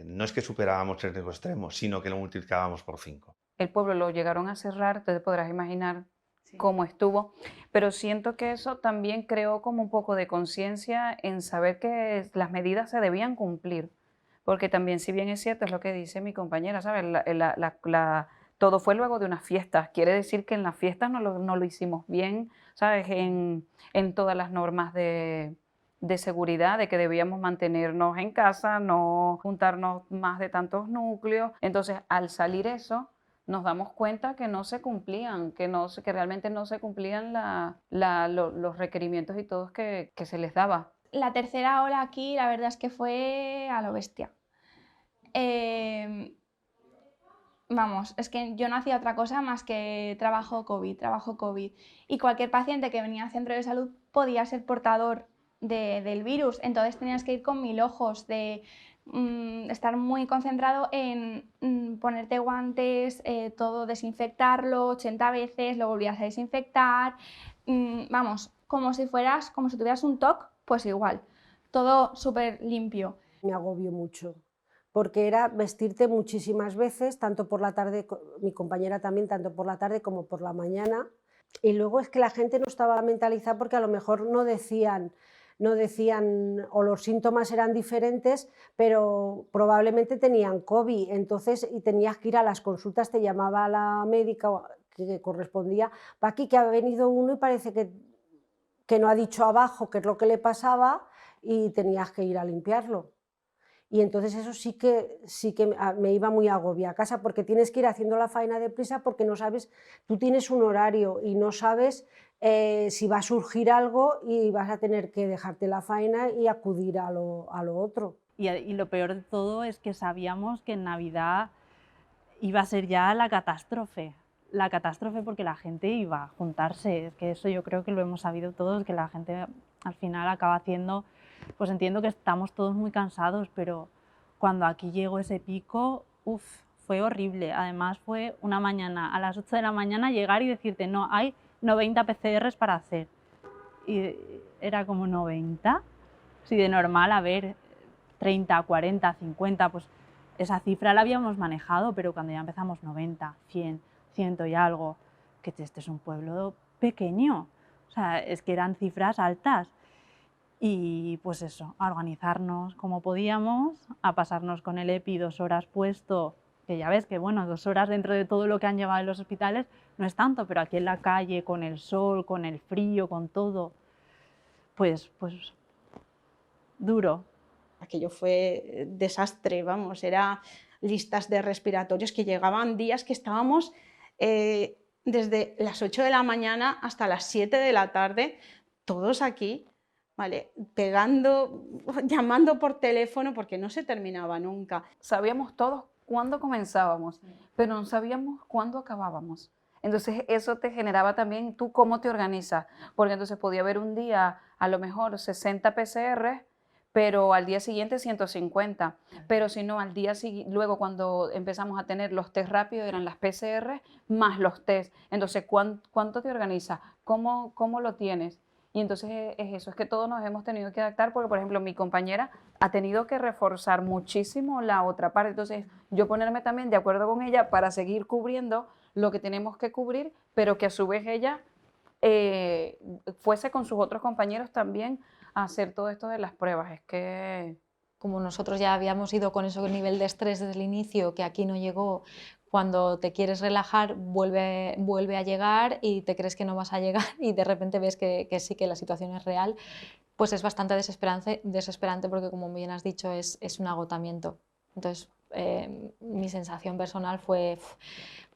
No es que superábamos el riesgo extremo, sino que lo multiplicábamos por 5. El pueblo lo llegaron a cerrar, te podrás imaginar cómo estuvo, pero siento que eso también creó como un poco de conciencia en saber que las medidas se debían cumplir, porque también, si bien es cierto, es lo que dice mi compañera, ¿sabes? Todo fue luego de unas fiestas, quiere decir que en las fiestas no lo hicimos bien, ¿sabes? En todas las normas de seguridad, de que debíamos mantenernos en casa, no juntarnos más de tantos núcleos. Entonces, al salir eso, nos damos cuenta que no se cumplían, que realmente no se cumplían los requerimientos y todos que se les daba. La tercera ola aquí, la verdad es que fue a lo bestia. Vamos, es que yo no hacía otra cosa más que trabajo COVID. Y cualquier paciente que venía al centro de salud podía ser portador del virus. Entonces tenías que ir con 1000 ojos de estar muy concentrado en ponerte guantes, todo desinfectarlo 80 veces, lo volvías a desinfectar. Vamos, como si tuvieras un TOC, pues igual. Todo súper limpio. Me agobió mucho, porque era vestirte muchísimas veces, tanto por la tarde, mi compañera también, tanto por la tarde como por la mañana, y luego es que la gente no estaba mentalizada porque a lo mejor no decían o los síntomas eran diferentes, pero probablemente tenían COVID, entonces, y tenías que ir a las consultas, te llamaba la médica que correspondía, Paqui, que ha venido uno y parece que no ha dicho abajo qué es lo que le pasaba y tenías que ir a limpiarlo. Y entonces eso sí que me iba muy agobiada a casa, porque tienes que ir haciendo la faena deprisa porque no sabes, tú tienes un horario y no sabes si va a surgir algo y vas a tener que dejarte la faena y acudir a lo otro. Y lo peor de todo es que sabíamos que en Navidad iba a ser ya la catástrofe porque la gente iba a juntarse. Es que eso yo creo que lo hemos sabido todos, que la gente al final acaba haciendo. Pues entiendo que estamos todos muy cansados, pero cuando aquí llegó ese pico, fue horrible. Además fue una mañana, a las 8 de la mañana llegar y decirte, no, hay 90 PCRs para hacer. Y era como 90. Si de normal, a ver, 30, 40, 50, pues esa cifra la habíamos manejado, pero cuando ya empezamos 90, 100, 100 y algo, que este es un pueblo pequeño. O sea, es que eran cifras altas. Y pues eso, a organizarnos como podíamos, a pasarnos con el EPI 2 horas puesto, que ya ves que bueno, 2 horas dentro de todo lo que han llevado en los hospitales no es tanto, pero aquí en la calle, con el sol, con el frío, con todo, pues duro. Aquello fue desastre, vamos, era listas de respiratorios que llegaban días que estábamos desde las 8 de la mañana hasta las 7 de la tarde, todos aquí. ¿Vale? Pegando, llamando por teléfono porque no se terminaba nunca. Sabíamos todos cuándo comenzábamos, pero no sabíamos cuándo acabábamos. Entonces eso te generaba también tú cómo te organizas, porque entonces podía haber un día a lo mejor 60 PCR, pero al día siguiente 150, pero si no, al día siguiente, luego cuando empezamos a tener los test rápidos eran las PCR más los test. Entonces, ¿cuánto te organizas? ¿Cómo lo tienes? Y entonces es eso, es que todos nos hemos tenido que adaptar porque, por ejemplo, mi compañera ha tenido que reforzar muchísimo la otra parte. Entonces, yo ponerme también de acuerdo con ella para seguir cubriendo lo que tenemos que cubrir, pero que a su vez ella fuese con sus otros compañeros también a hacer todo esto de las pruebas. Es que... Como nosotros ya habíamos ido con ese nivel de estrés desde el inicio, que aquí no llegó, cuando te quieres relajar vuelve a llegar y te crees que no vas a llegar y de repente ves que sí, que la situación es real, pues es bastante desesperante porque, como bien has dicho, es un agotamiento. Entonces, mi sensación personal fue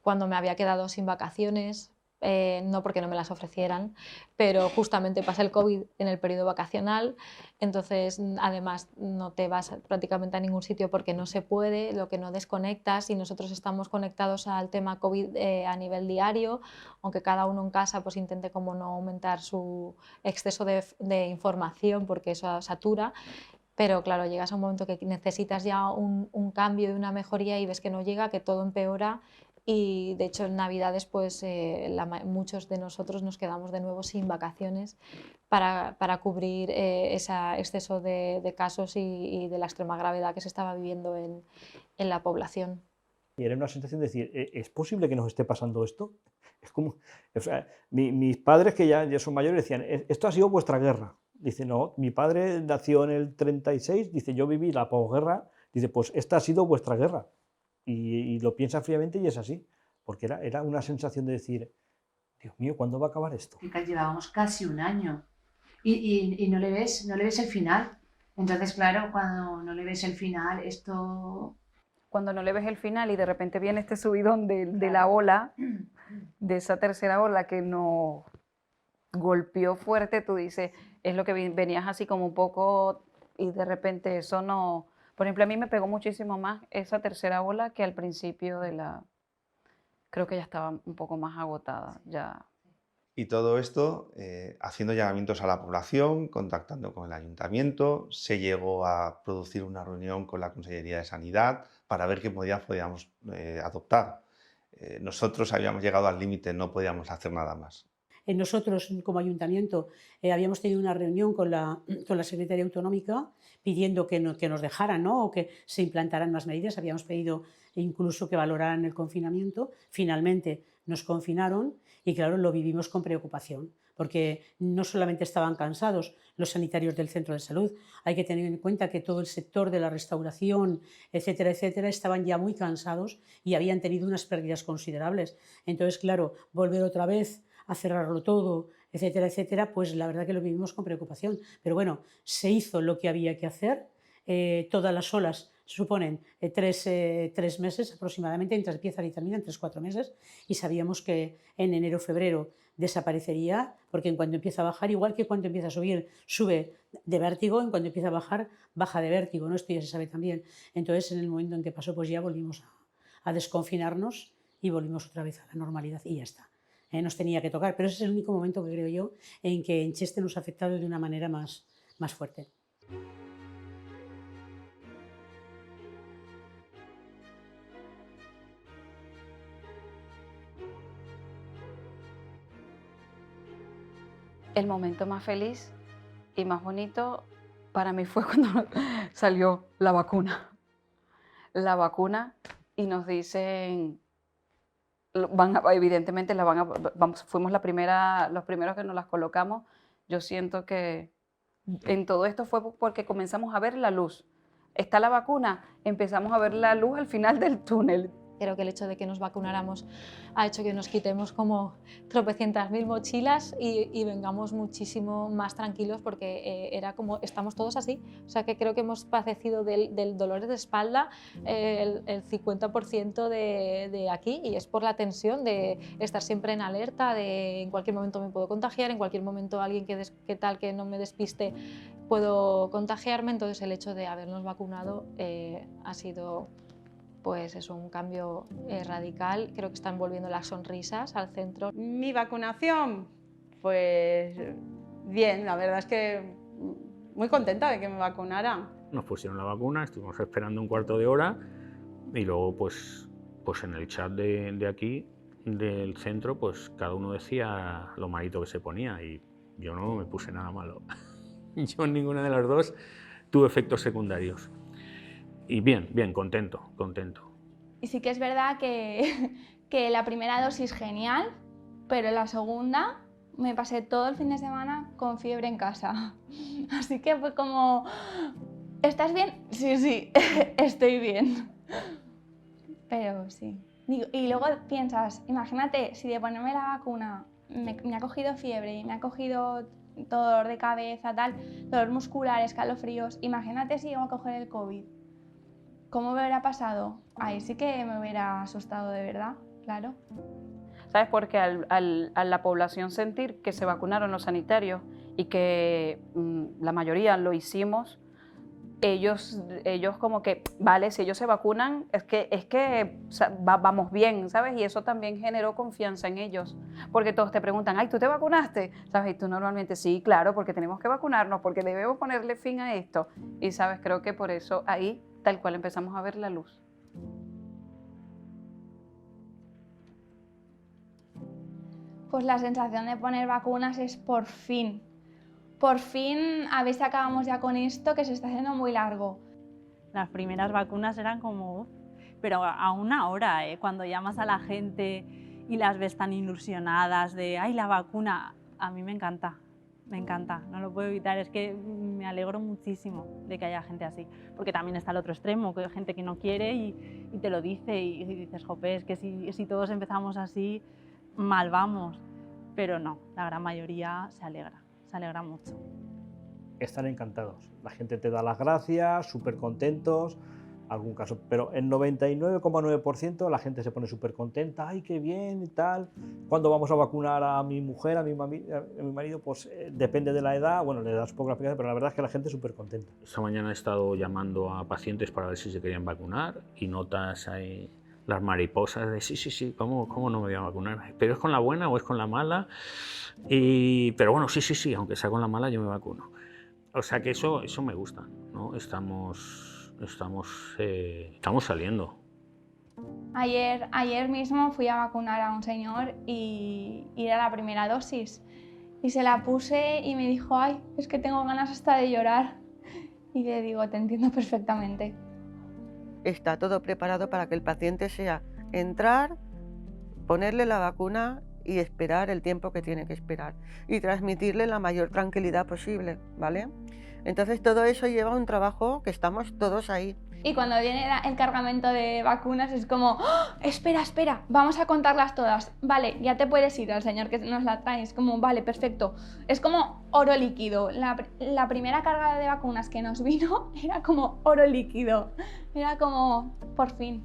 cuando me había quedado sin vacaciones, no porque no me las ofrecieran, pero justamente pasa el COVID en el periodo vacacional, entonces además no te vas prácticamente a ningún sitio porque no se puede, lo que no desconectas, y nosotros estamos conectados al tema COVID a nivel diario, aunque cada uno en casa pues intente como no aumentar su exceso de información porque eso satura. Pero claro, llegas a un momento que necesitas ya un cambio y una mejoría y ves que no llega, que todo empeora, y de hecho en Navidades pues muchos de nosotros nos quedamos de nuevo sin vacaciones para cubrir ese exceso de casos y de la extrema gravedad que se estaba viviendo en la población. Y era una sensación de decir, ¿es posible que nos esté pasando esto? Es como, o sea, mis padres que ya son mayores decían, esto ha sido vuestra guerra. Dice, no, mi padre nació en el 36, dice, yo viví la posguerra, dice, pues esta ha sido vuestra guerra. Y lo piensa fríamente y es así, porque era una sensación de decir, Dios mío, ¿cuándo va a acabar esto? Llevábamos casi un año y no le ves el final. Entonces, claro, cuando no le ves el final, esto... Cuando no le ves el final y de repente viene este subidón de la ola, de esa tercera ola que nos golpeó fuerte, tú dices, es lo que venías así como un poco y de repente eso no... Por ejemplo, a mí me pegó muchísimo más esa tercera ola que al principio de la... Creo que ya estaba un poco más agotada. Ya. Y todo esto haciendo llamamientos a la población, contactando con el ayuntamiento, se llegó a producir una reunión con la Consellería de Sanidad para ver qué medidas podíamos adoptar. Nosotros habíamos llegado al límite, no podíamos hacer nada más. Nosotros, como ayuntamiento, habíamos tenido una reunión con la Secretaría Autonómica pidiendo que nos dejaran, ¿no?, o que se implantaran más medidas. Habíamos pedido incluso que valoraran el confinamiento. Finalmente nos confinaron y, claro, lo vivimos con preocupación, porque no solamente estaban cansados los sanitarios del centro de salud, hay que tener en cuenta que todo el sector de la restauración, etcétera, etcétera, estaban ya muy cansados y habían tenido unas pérdidas considerables. Entonces, claro, volver otra vez a cerrarlo todo, etcétera, etcétera, pues la verdad que lo vivimos con preocupación. Pero bueno, se hizo lo que había que hacer. Todas las olas suponen 3 meses aproximadamente, entre empiezan y terminan 3-4 meses, y sabíamos que en enero, febrero desaparecería, porque en cuanto empieza a bajar, igual que cuando empieza a subir, sube de vértigo, en cuanto empieza a bajar, baja de vértigo, ¿no? Esto ya se sabe también. Entonces, en el momento en que pasó, pues ya volvimos a desconfinarnos y volvimos otra vez a la normalidad y ya está. Nos tenía que tocar, pero ese es el único momento que creo yo en que en Cheste nos ha afectado de una manera más fuerte. El momento más feliz y más bonito para mí fue cuando salió la vacuna. La vacuna y nos dicen... evidentemente fuimos los primeros que nos las colocamos. Yo siento que en todo esto fue porque comenzamos a ver la luz. Está la vacuna, empezamos a ver la luz al final del túnel. Creo que el hecho de que nos vacunáramos ha hecho que nos quitemos como tropecientas mil mochilas y vengamos muchísimo más tranquilos, porque era como, estamos todos así. O sea que creo que hemos padecido del dolor de espalda el 50% de aquí, y es por la tensión de estar siempre en alerta, de en cualquier momento me puedo contagiar, en cualquier momento alguien que no me despiste puedo contagiarme. Entonces el hecho de habernos vacunado ha sido... pues es un cambio radical. Creo que están volviendo las sonrisas al centro. Mi vacunación, pues bien, la verdad es que muy contenta de que me vacunaran. Nos pusieron la vacuna, estuvimos esperando un cuarto de hora y luego pues en el chat de aquí, del centro, pues cada uno decía lo malito que se ponía y yo no me puse nada malo. Yo en ninguna de las dos tuve efectos secundarios. Y bien, contento. Y sí que es verdad que la primera dosis genial, pero la segunda me pasé todo el fin de semana con fiebre en casa. Así que fue como, ¿estás bien? Sí, estoy bien. Pero sí. Y luego piensas, imagínate, si de ponerme la vacuna me ha cogido fiebre, me ha cogido dolor de cabeza, tal, dolor muscular, escalofríos, imagínate si llego a coger el COVID. ¿Cómo me hubiera pasado? Ahí sí que me hubiera asustado de verdad, claro. ¿Sabes? Porque a la población sentir que se vacunaron los sanitarios y que la mayoría lo hicimos, ellos como que, vale, si ellos se vacunan, es que o sea, vamos bien, ¿sabes? Y eso también generó confianza en ellos, porque todos te preguntan, ay, ¿tú te vacunaste? ¿Sabes? Y tú normalmente, sí, claro, porque tenemos que vacunarnos, porque debemos ponerle fin a esto. Y, ¿sabes? Creo que por eso ahí, tal cual, empezamos a ver la luz. Pues la sensación de poner vacunas es por fin a ver si acabamos ya con esto que se está haciendo muy largo. Las primeras vacunas eran como, uf, pero aún ahora, cuando llamas a la gente y las ves tan ilusionadas de, ay, la vacuna, a mí me encanta, no lo puedo evitar, es que me alegro muchísimo de que haya gente así, porque también está el otro extremo, que hay gente que no quiere y te lo dice y dices, jope, es que si todos empezamos así, mal vamos, pero no, la gran mayoría se alegra mucho. Están encantados. La gente te da las gracias, súper contentos, algún caso, pero el 99,9% la gente se pone súper contenta, ¡ay, qué bien! Y tal. ¿Cuándo vamos a vacunar a mi mujer, a mi marido? Pues depende de la edad, bueno, le das poco la explicación, pero la verdad es que la gente es súper contenta. Esta mañana he estado llamando a pacientes para ver si se querían vacunar y notas ahí las mariposas de sí, ¿cómo no me voy a vacunar? ¿Pero es con la buena o es con la mala? Pero bueno, sí, aunque sea con la mala yo me vacuno. O sea que eso me gusta, ¿no? Estamos saliendo. Ayer mismo fui a vacunar a un señor y era la primera dosis. Y se la puse y me dijo, ay, es que tengo ganas hasta de llorar. Y le digo, te entiendo perfectamente. Está todo preparado para que el paciente sea entrar, ponerle la vacuna y esperar el tiempo que tiene que esperar y transmitirle la mayor tranquilidad posible, ¿vale? Entonces todo eso lleva un trabajo que estamos todos ahí. Y cuando viene el cargamento de vacunas es como, ¡oh! Espera, vamos a contarlas todas. Vale, ya te puedes ir al señor que nos la trae. Es como, vale, perfecto. Es como oro líquido. La primera carga de vacunas que nos vino era como oro líquido. Era como, por fin.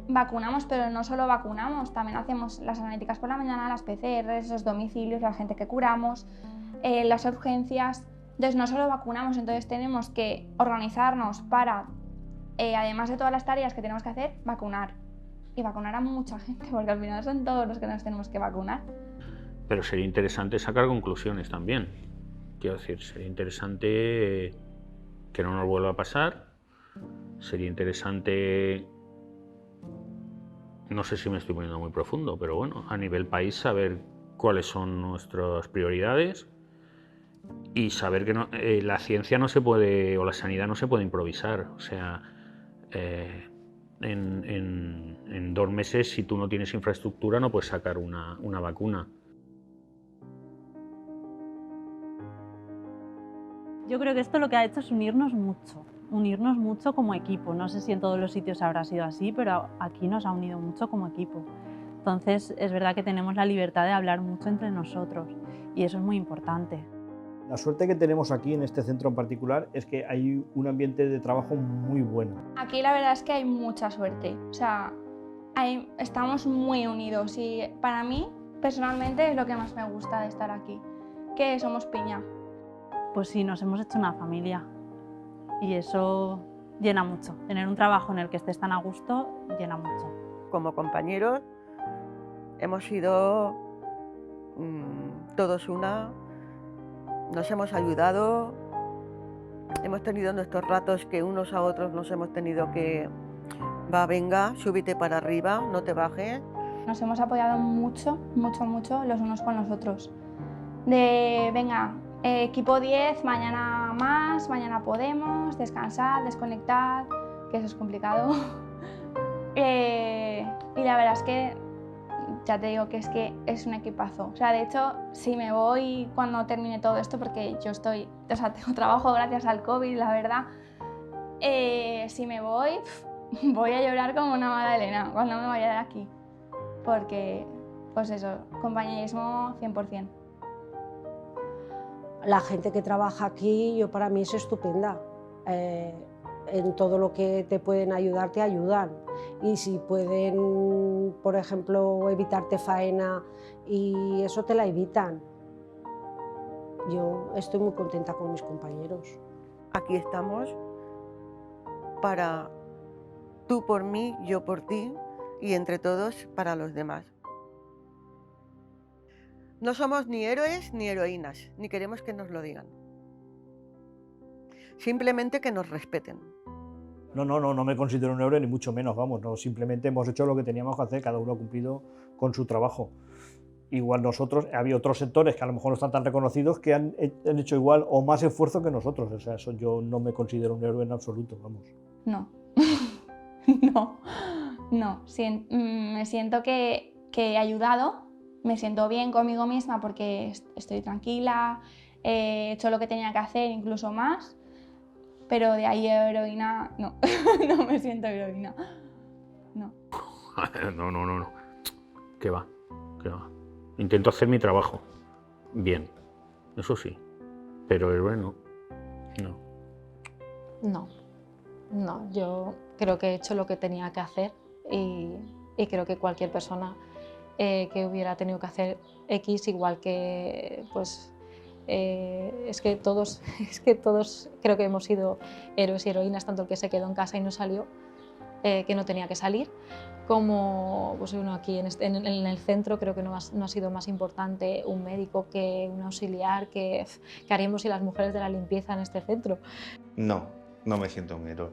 Vacunamos, pero no solo vacunamos, también hacemos las analíticas por la mañana, las PCRs, los domicilios, la gente que curamos, las urgencias. Entonces no solo vacunamos, entonces tenemos que organizarnos para, además de todas las tareas que tenemos que hacer, vacunar. Y vacunar a mucha gente, porque al final son todos los que nos tenemos que vacunar. Pero sería interesante sacar conclusiones también. Quiero decir, sería interesante que no nos vuelva a pasar. Sería interesante, no sé si me estoy poniendo muy profundo, pero bueno, a nivel país saber cuáles son nuestras prioridades y saber que la ciencia no se puede, o la sanidad no se puede improvisar. O sea, en 2 meses, si tú no tienes infraestructura, no puedes sacar una vacuna. Yo creo que esto lo que ha hecho es unirnos mucho como equipo. No sé si en todos los sitios habrá sido así, pero aquí nos ha unido mucho como equipo. Entonces es verdad que tenemos la libertad de hablar mucho entre nosotros y eso es muy importante. La suerte que tenemos aquí en este centro en particular es que hay un ambiente de trabajo muy bueno. Aquí la verdad es que hay mucha suerte, o sea, estamos muy unidos y para mí personalmente es lo que más me gusta de estar aquí, que somos piña. Pues sí, nos hemos hecho una familia y eso llena mucho. Tener un trabajo en el que estés tan a gusto llena mucho. Como compañeros hemos sido todos una, nos hemos ayudado, hemos tenido nuestros ratos que unos a otros nos hemos tenido que, venga, súbite para arriba, no te bajes. Nos hemos apoyado mucho los unos con los otros. De, venga, equipo 10, mañana más, mañana podemos, descansar, desconectar, que eso es complicado. Y la verdad es que ya te digo que es un equipazo. O sea, de hecho, si me voy cuando termine todo esto, porque yo tengo trabajo gracias al COVID, la verdad, si me voy a llorar como una magdalena cuando me vaya de aquí. Porque, pues eso, compañerismo 100%. La gente que trabaja aquí, para mí es estupenda. en todo lo que te pueden ayudar, te ayudan. Y si pueden, por ejemplo, evitarte faena y eso te la evitan. Yo estoy muy contenta con mis compañeros. Aquí estamos para tú por mí, yo por ti y entre todos para los demás. No somos ni héroes ni heroínas, ni queremos que nos lo digan. Simplemente que nos respeten. No me considero un héroe ni mucho menos, vamos, no, simplemente hemos hecho lo que teníamos que hacer, cada uno ha cumplido con su trabajo. Igual nosotros, había otros sectores que a lo mejor no están tan reconocidos que han hecho igual o más esfuerzo que nosotros, o sea, eso yo no me considero un héroe en absoluto, vamos. No, no, me siento que he ayudado, me siento bien conmigo misma porque estoy tranquila, he hecho lo que tenía que hacer, incluso más, pero de ahí heroína, no, no me siento heroína, no. No, ¿qué va? Intento hacer mi trabajo bien, eso sí, pero héroe no. No, yo creo que he hecho lo que tenía que hacer y creo que cualquier persona que hubiera tenido que hacer X, igual que pues es que todos creo que hemos sido héroes y heroínas, tanto el que se quedó en casa y no salió, que no tenía que salir, como pues, uno aquí en el centro. Creo que no ha sido más importante un médico que un auxiliar, que haríamos si las mujeres de la limpieza en este centro. No me siento un héroe.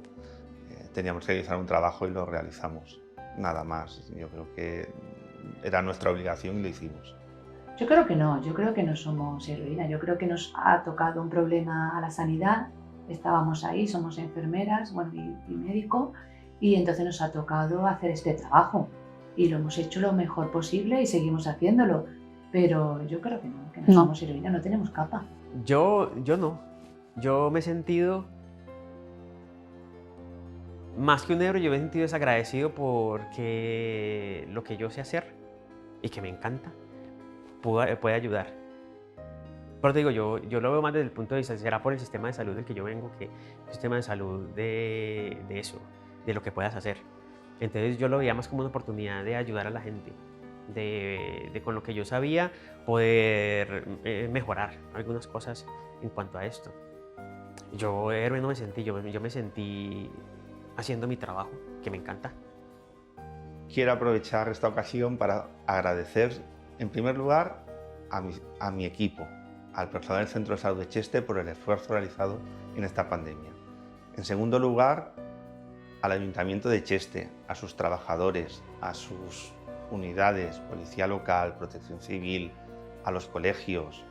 Teníamos que realizar un trabajo y lo realizamos, nada más. Yo creo que era nuestra obligación y lo hicimos. Yo creo que no somos heroínas, yo creo que nos ha tocado un problema a la sanidad, estábamos ahí, somos enfermeras, bueno, y médico, y entonces nos ha tocado hacer este trabajo y lo hemos hecho lo mejor posible y seguimos haciéndolo, pero yo creo que no somos heroínas, no tenemos capa. Yo no, yo me he sentido, más que un héroe, yo me he sentido desagradecido porque lo que yo sé hacer y que me encanta puede ayudar. Pero te digo, yo lo veo más desde el punto de vista, será por el sistema de salud del que yo vengo, que el sistema de salud de eso, de lo que puedas hacer. Entonces yo lo veía más como una oportunidad de ayudar a la gente, de con lo que yo sabía poder mejorar algunas cosas en cuanto a esto. Yo héroe no me sentí, yo me sentí haciendo mi trabajo, que me encanta. Quiero aprovechar esta ocasión para agradecer, en primer lugar, a mi equipo, al personal del Centro de Salud de Cheste por el esfuerzo realizado en esta pandemia. En segundo lugar, al Ayuntamiento de Cheste, a sus trabajadores, a sus unidades, Policía Local, Protección Civil, a los colegios,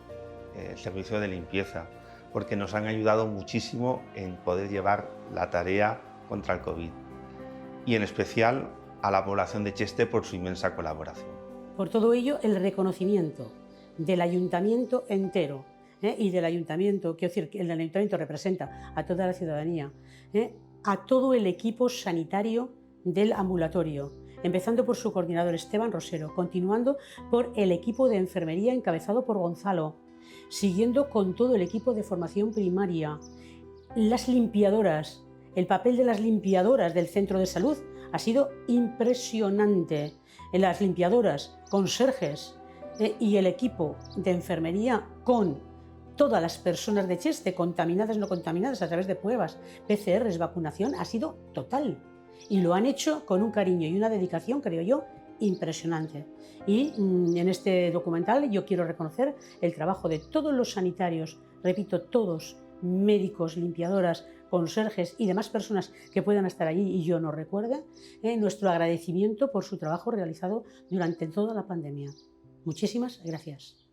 el servicio de limpieza, porque nos han ayudado muchísimo en poder llevar la tarea contra el COVID. Y en especial a la población de Cheste por su inmensa colaboración. Por todo ello, el reconocimiento del ayuntamiento entero y del ayuntamiento, quiero decir, que el ayuntamiento representa a toda la ciudadanía, a todo el equipo sanitario del ambulatorio, empezando por su coordinador Esteban Rosero, continuando por el equipo de enfermería encabezado por Gonzalo, siguiendo con todo el equipo de formación primaria, las limpiadoras, el papel de las limpiadoras del centro de salud ha sido impresionante. Las limpiadoras, conserjes y el equipo de enfermería con todas las personas de Cheste, contaminadas, no contaminadas, a través de pruebas, PCRs, vacunación, ha sido total. Y lo han hecho con un cariño y una dedicación, creo yo, impresionante. Y en este documental yo quiero reconocer el trabajo de todos los sanitarios, repito, todos, médicos, limpiadoras, conserjes y demás personas que puedan estar allí y yo no recuerde, nuestro agradecimiento por su trabajo realizado durante toda la pandemia. Muchísimas gracias.